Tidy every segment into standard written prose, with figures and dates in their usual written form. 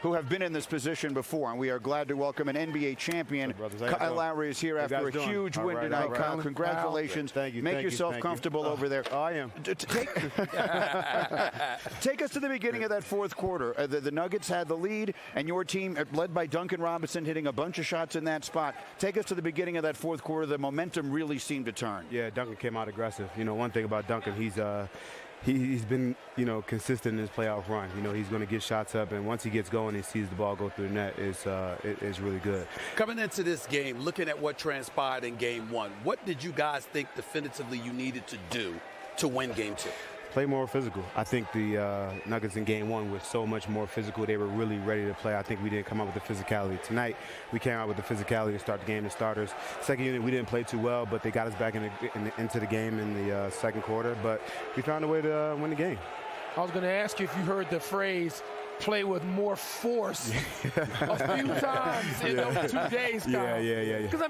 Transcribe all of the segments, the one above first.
who have been in this position before, and we are glad to welcome an NBA champion. Kyle Lowry is here after a huge win tonight. Kyle, congratulations. Thank you. Make yourself comfortable over there. I am. Take us to the beginning of that fourth quarter. The Nuggets had the lead, and your team, led by Duncan Robinson, hitting a bunch of shots in that spot. Take us to the beginning of that fourth quarter. The momentum really seemed to turn. Yeah, Duncan came out aggressive. One thing about Duncan, he's been, consistent in his playoff run. He's going to get shots up, and once he gets going and sees the ball go through the net, it's really good. Coming into this game, looking at what transpired in Game 1, what did you guys think definitively you needed to do to win Game 2? Play more physical. I think the Nuggets in Game 1 were so much more physical. They were really ready to play. I think we didn't come out with the physicality. Tonight, we came out with the physicality to start the game, the starters. Second unit, we didn't play too well, but they got us back into the game in the second quarter. But we found a way to win the game. I was going to ask you if you heard the phrase, play with more force a few times in those 2 days, Kyle. Yeah. Because,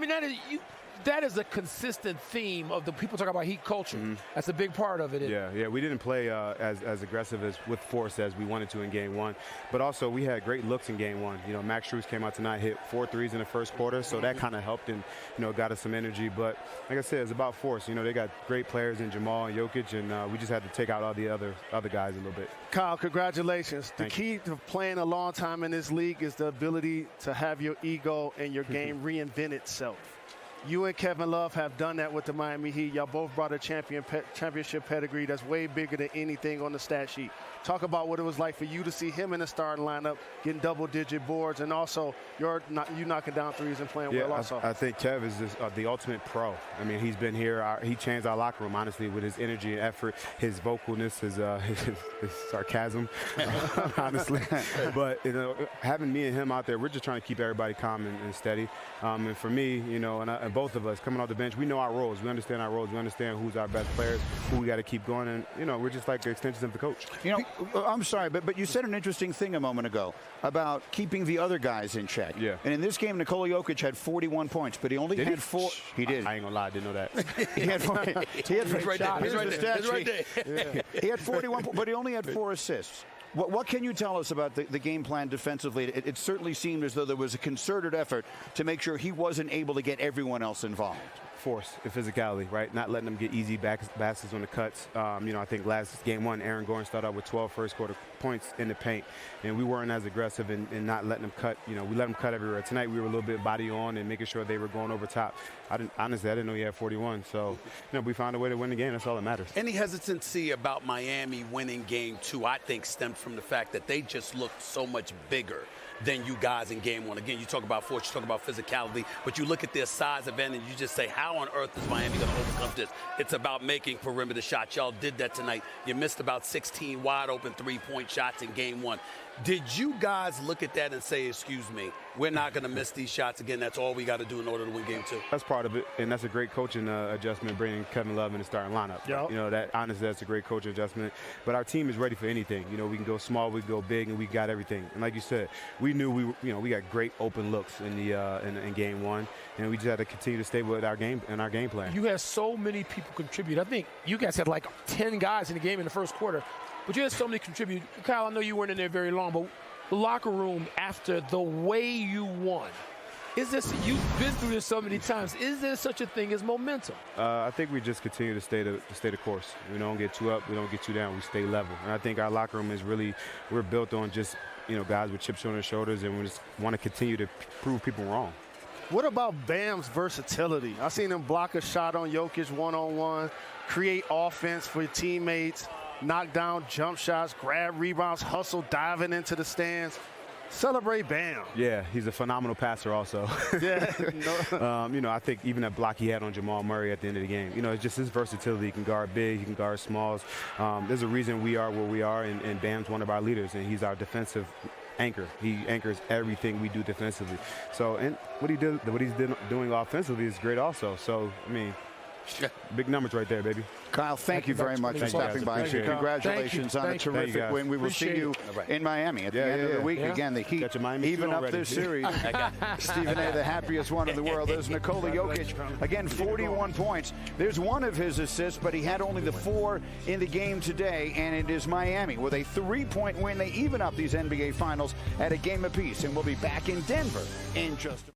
that is a consistent theme of the people talk about heat culture. Mm-hmm. That's a big part of it. Yeah. We didn't play as aggressive with force as we wanted to in Game 1. But also, we had great looks in Game 1. Max Strus came out tonight, hit 4 threes in the first quarter, so that kind of helped and, got us some energy. But like I said, it's about force. They got great players in Jamal and Jokic, and we just had to take out all the other guys a little bit. Kyle, congratulations. The key to playing a long time in this league is the ability to have your ego and your game reinvent itself. You and Kevin Love have done that with the Miami Heat. Y'all both brought a championship pedigree that's way bigger than anything on the stat sheet. Talk about what it was like for you to see him in the starting lineup, getting double-digit boards, and also you knocking down threes and playing well also. I think Kev is the ultimate pro. He's been here. He changed our locker room, honestly, with his energy and effort, his vocalness, his sarcasm, honestly. But, having me and him out there, we're just trying to keep everybody calm and steady. And for me, and both of us coming off the bench, we know our roles. We understand our roles. We understand who's our best players, who we got to keep going. And, we're just like the extensions of the coach. I'm sorry, but you said an interesting thing a moment ago about keeping the other guys in check. Yeah. And in this game, Nikola Jokic had 41 points, but he only had 4. He did. I ain't gonna lie, I didn't know that. He had right there. He had 41, but he only had 4 assists. What can you tell us about the game plan defensively? It certainly seemed as though there was a concerted effort to make sure he wasn't able to get everyone else involved. Force and physicality, right? Not letting them get easy baskets on the cuts. I think last Game 1, Aaron Gordon started out with 12 first quarter points in the paint, and we weren't as aggressive in not letting them cut. We let them cut everywhere. Tonight, we were a little bit body on and making sure they were going over top. I didn't know he had 41. So, we found a way to win the game. That's all that matters. Any hesitancy about Miami winning Game 2, I think, stemmed from the fact that they just looked so much bigger than you guys in Game 1. Again, you talk about force, you talk about physicality, but you look at their size advantage and you just say, how on earth is Miami going to overcome this? It's about making perimeter shots. Y'all did that tonight. You missed about 16 wide open three-point shots in Game 1. Did you guys look at that and say, excuse me, we're not going to miss these shots again? That's all we got to do in order to win Game 2. That's part of it, and that's a great coaching adjustment, bringing Kevin Love in the starting lineup. Yep. Honestly, that's a great coaching adjustment. But our team is ready for anything. We can go small, we can go big, and we got everything. And like you said, we knew we got great open looks in in Game 1, and we just had to continue to stay with our game plan. You had so many people contribute. I think you guys had like 10 guys in the game in the first quarter. But you had so many contribute. Kyle, I know you weren't in there very long, but the locker room after the way you won, you've been through this so many times. Is there such a thing as momentum? I think we just continue to stay the course. We don't get too up, we don't get too down, we stay level. And I think our locker room is we're built on just, guys with chips on their shoulders, and we just want to continue to prove people wrong. What about Bam's versatility? I seen him block a shot on Jokic one-on-one, create offense for teammates, knock down jump shots, grab rebounds, hustle, diving into the stands. Celebrate Bam. Yeah, he's a phenomenal passer also. Yeah. I think even that block he had on Jamal Murray at the end of the game, it's just his versatility. He can guard big, he can guard smalls. There's a reason we are where we are, and Bam's one of our leaders, and he's our defensive anchor. He anchors everything we do defensively. So, and what he's doing offensively is great also. So, Big numbers right there, baby. Kyle, thank you very much for Thank you, stopping guys. by. Appreciate it. Congratulations on a Thank you. terrific win. We will see you in Miami at the end of the week. Again, the Heat Got your Miami even suit up already. this series. Stephen A., the happiest one in the world. There's Nikola Jokic. Again, 41 points. There's one of his assists, but he had only the 4 in the game today, and it is Miami with a 3-point win. They even up these NBA Finals at a game apiece, and we'll be back in Denver in just a